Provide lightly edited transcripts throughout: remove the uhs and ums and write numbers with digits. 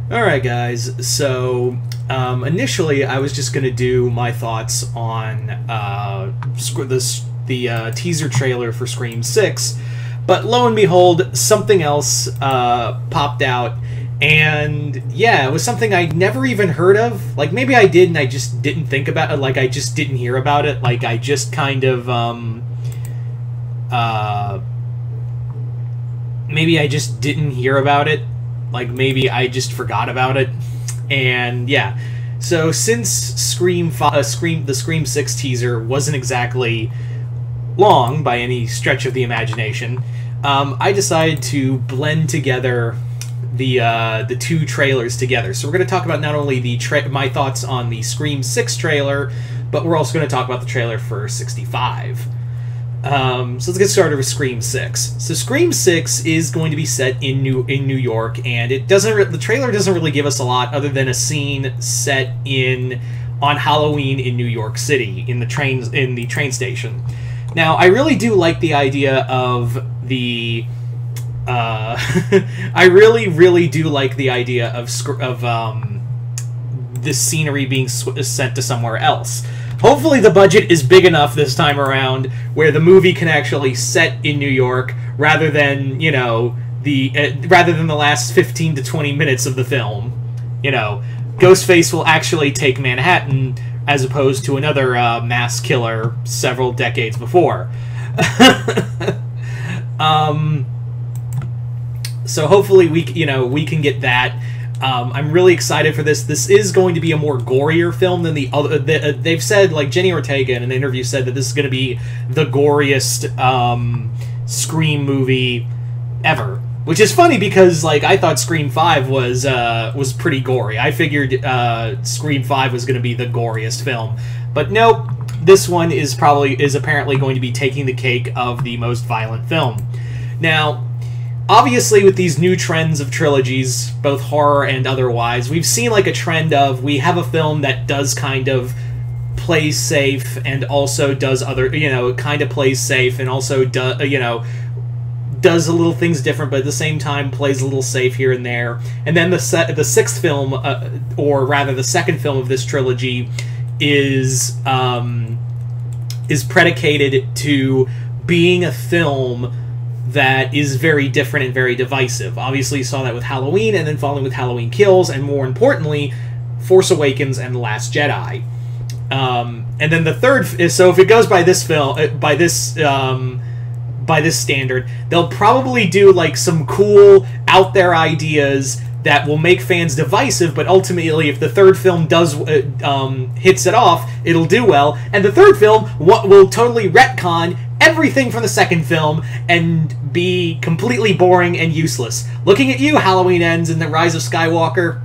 Alright guys, so initially I was just going to do my thoughts on the teaser trailer for Scream 6, but lo and behold, something else popped out, and yeah, it was something I'd never even heard of. Like, maybe I did and I just didn't think about it, like I just didn't hear about it, like I just kind of, maybe I just didn't hear about it. Like, maybe I just forgot about it. And, yeah. So, since the Scream 6 teaser wasn't exactly long by any stretch of the imagination, I decided to blend together the two trailers together. So, we're going to talk about not only my thoughts on the Scream 6 trailer, but we're also going to talk about the trailer for 65. So let's get started with Scream 6. So Scream 6 is going to be set in New York, and the trailer doesn't really give us a lot other than a scene set on Halloween in New York City in the train station. Now, I really do like the idea of the I really do like the idea of this scenery being sent to somewhere else. Hopefully the budget is big enough this time around where the movie can actually set in New York rather than, you know, rather than the last 15 to 20 minutes of the film. You know, Ghostface will actually take Manhattan as opposed to another mass killer several decades before. So hopefully we can get that. I'm really excited for this. This is going to be a more gorier film than the other. They've said, like, Jenny Ortega in an interview said that this is going to be the goriest Scream movie ever. Which is funny because, like, I thought Scream 5 was pretty gory. I figured Scream 5 was going to be the goriest film, but nope. This one is apparently going to be taking the cake of the most violent film. Now, obviously, with these new trends of trilogies, both horror and otherwise, we've seen like a trend of we have a film that does kind of play safe and also does other, kind of plays safe and also does a little things different, but at the same time plays a little safe here and there. And then the sixth film, or rather the second film of this trilogy, is predicated to being a film that is very different and very divisive. Obviously, you saw that with Halloween, and then following with Halloween Kills, and more importantly, Force Awakens and The Last Jedi. And then the third, so if it goes by this film, by this standard, they'll probably do like some cool out there ideas that will make fans divisive, but ultimately, if the third film does hits it off, it'll do well, and the third film will totally retcon everything from the second film and be completely boring and useless. Looking at you, Halloween Ends and The Rise of Skywalker.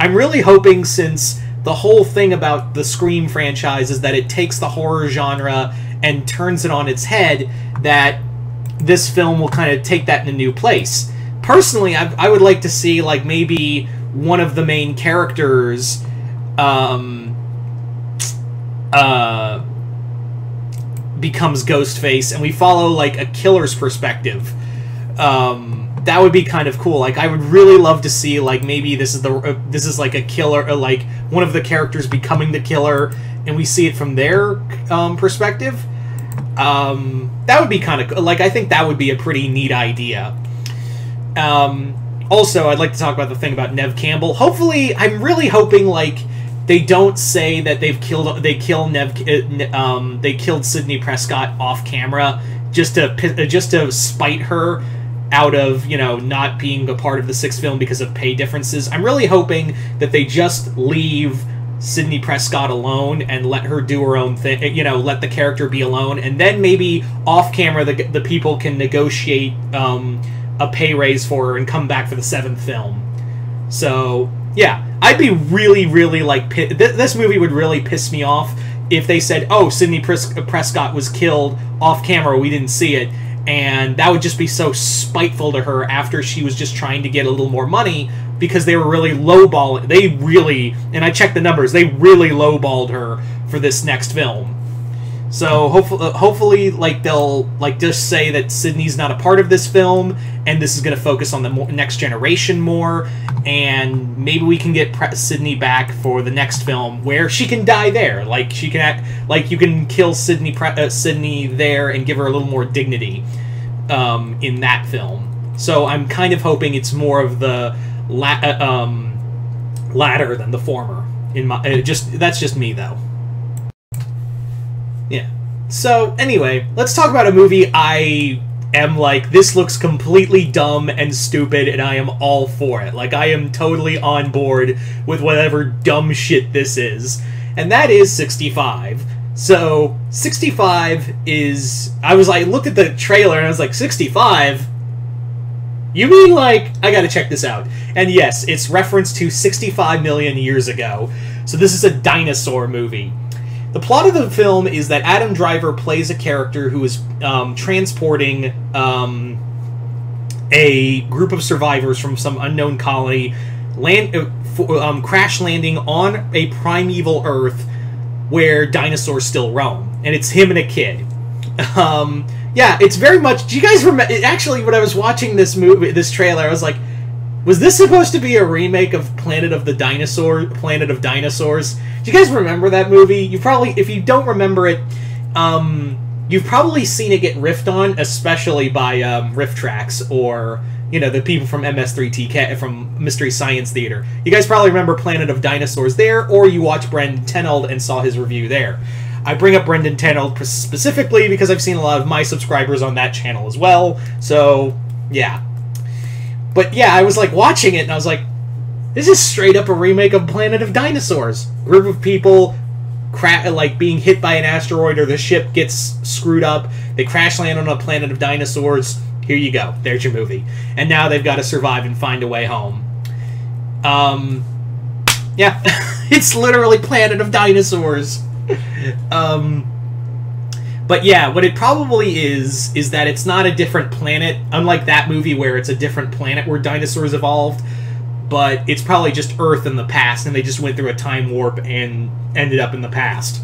I'm really hoping, since the whole thing about the Scream franchise is that it takes the horror genre and turns it on its head, that this film will kind of take that in a new place. Personally, I would like to see, like, maybe one of the main characters becomes Ghostface, and we follow, like, a killer's perspective. That would be kind of cool. Like, I would really love to see, like, maybe this is like a killer, like one of the characters becoming the killer, and we see it from their perspective. That would be kind of, like, I think that would be a pretty neat idea. Also, I'd like to talk about the thing about Neve Campbell. Hopefully, I'm really hoping, like, they don't say that they killed Sidney Prescott off camera just to spite her out of, not being a part of the sixth film because of pay differences. I'm really hoping that they just leave Sidney Prescott alone and let her do her own thing, let the character be alone, and then maybe off camera the people can negotiate a pay raise for her and come back for the seventh film. So, yeah, I'd be really, really, like, this movie would really piss me off if they said, oh, Sidney Prescott was killed off camera, we didn't see it, and that would just be so spiteful to her after she was just trying to get a little more money, because they were really lowballing, and I checked the numbers, they really lowballed her for this next film. So hopefully, like they'll like just say that Sydney's not a part of this film, and this is going to focus on the next generation more, and maybe we can get Sydney back for the next film where she can die there. Like she can act like you can kill Sydney there and give her a little more dignity in that film. So I'm kind of hoping it's more of the latter than the former. In my that's just me though. Yeah. So, anyway, let's talk about a movie I am like, this looks completely dumb and stupid, and I am all for it. Like, I am totally on board with whatever dumb shit this is. And that is 65. So, 65 is... I looked at the trailer, and I was like, 65? You mean, like, I gotta check this out. And yes, it's reference to 65 million years ago. So this is a dinosaur movie. The plot of the film is that Adam Driver plays a character who is transporting a group of survivors from some unknown colony, crash landing on a primeval Earth where dinosaurs still roam, and it's him and a kid. Yeah, it's very much. Do you guys remember? Actually, when I was watching this trailer, I was like, was this supposed to be a remake of Planet of Dinosaurs? Do you guys remember that movie? You probably, if you don't remember it, you've probably seen it get riffed on, especially by Riff Tracks or, you know, the people from MS3TK, from Mystery Science Theater. You guys probably remember Planet of Dinosaurs there, or you watched Brendan Tenold and saw his review there. I bring up Brendan Tenold specifically because I've seen a lot of my subscribers on that channel as well, so, yeah. But yeah, I was like watching it and I was like, this is straight up a remake of Planet of Dinosaurs. Group of people like being hit by an asteroid or the ship gets screwed up. They crash land on a planet of dinosaurs. Here you go. There's your movie. And now they've got to survive and find a way home. Yeah, it's literally Planet of Dinosaurs. But yeah, what it probably is that it's not a different planet, unlike that movie where it's a different planet where dinosaurs evolved, but it's probably just Earth in the past, and they just went through a time warp and ended up in the past.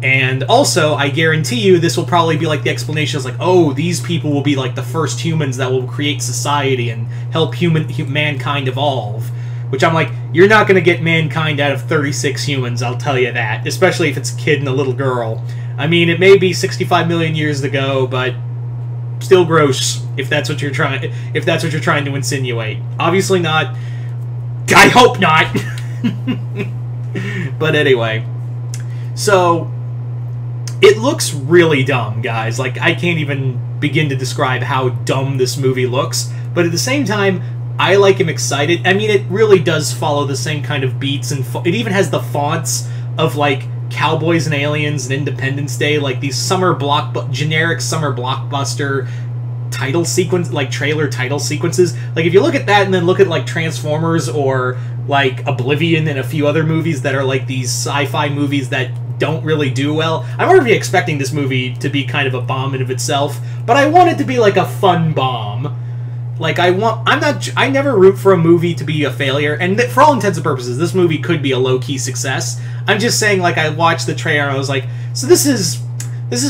And also, I guarantee you, this will probably be like the explanation is like, oh, these people will be like the first humans that will create society and help mankind evolve. Which I'm like, you're not going to get mankind out of 36 humans, I'll tell you that. Especially if it's a kid and a little girl. I mean, it may be 65 million years ago, but still gross if that's what you're trying to insinuate. Obviously not. I hope not. But anyway. So it looks really dumb, guys. Like, I can't even begin to describe how dumb this movie looks, but at the same time, I am excited. I mean, it really does follow the same kind of beats, and it even has the fonts of, like, Cowboys and Aliens and Independence Day, like these generic summer blockbuster title sequence, like trailer title sequences. Like, if you look at that and then look at like Transformers or like Oblivion and a few other movies that are like these sci-fi movies that don't really do well, I'm already expecting this movie to be kind of a bomb in of itself, but I want it to be like a fun bomb. Like, I never root for a movie to be a failure, and for all intents and purposes, this movie could be a low-key success. I'm just saying, like, I watched the trailer and I was like, so this is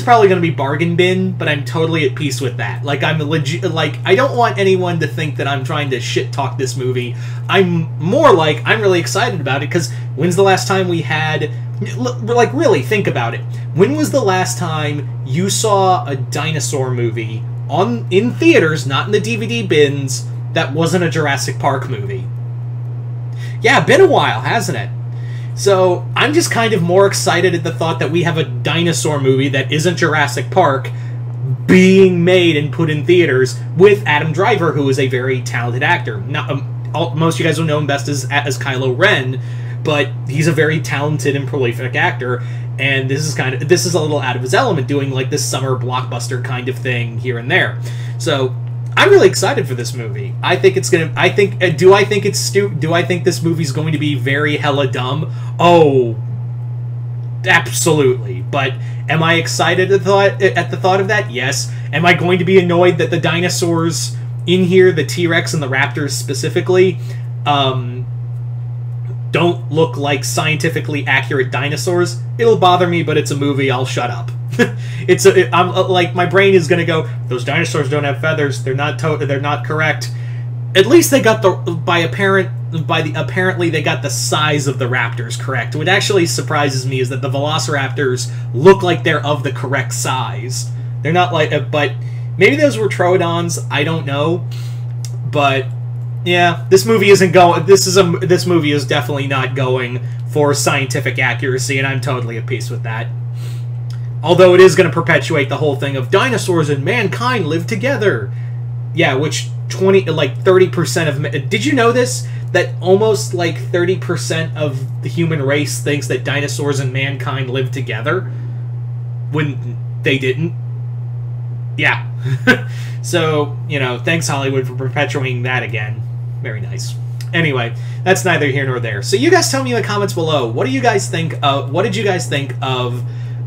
probably going to be bargain bin, but I'm totally at peace with that. Like, I'm legit, like, I don't want anyone to think that I'm trying to shit-talk this movie. I'm more like, I'm really excited about it, because when's the last time we had, like, really, think about it. When was the last time you saw a dinosaur movie in theaters, not in the DVD bins, that wasn't a Jurassic Park movie? Yeah, been a while, hasn't it? So, I'm just kind of more excited at the thought that we have a dinosaur movie that isn't Jurassic Park being made and put in theaters with Adam Driver, who is a very talented actor. Now, most of you guys will know him best as Kylo Ren, but he's a very talented and prolific actor, and this is a little out of his element, doing like this summer blockbuster kind of thing here and there. So I'm really excited for this movie. I think it's gonna. Do I think it's stupid? Do I think this movie's going to be very hella dumb? Oh, absolutely. But am I excited at the thought of that? Yes. Am I going to be annoyed that the dinosaurs in here, the T-Rex and the Raptors specifically, don't look like scientifically accurate dinosaurs, it'll bother me, but it's a movie, I'll shut up. I'm like, my brain is gonna go, those dinosaurs don't have feathers, they're not correct. At least they got apparently they got the size of the raptors correct. What actually surprises me is that the velociraptors look like they're of the correct size. They're not like, but maybe those were troodons, I don't know. But yeah, this movie isn't going. This movie is definitely not going for scientific accuracy, and I'm totally at peace with that. Although it is going to perpetuate the whole thing of dinosaurs and mankind live together. Yeah, which 30% of... Did you know this? That almost 30% of the human race thinks that dinosaurs and mankind live together when they didn't. Yeah. So, thanks Hollywood for perpetuating that again. Very nice. Anyway, that's neither here nor there. So you guys tell me in the comments below, what did you guys think of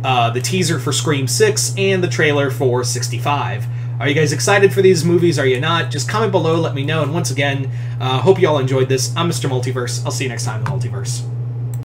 the teaser for Scream 6 and the trailer for 65? Are you guys excited for these movies? Are you not? Just comment below, let me know. And once again, hope you all enjoyed this. I'm Mr. Multiverse. I'll see you next time in the Multiverse.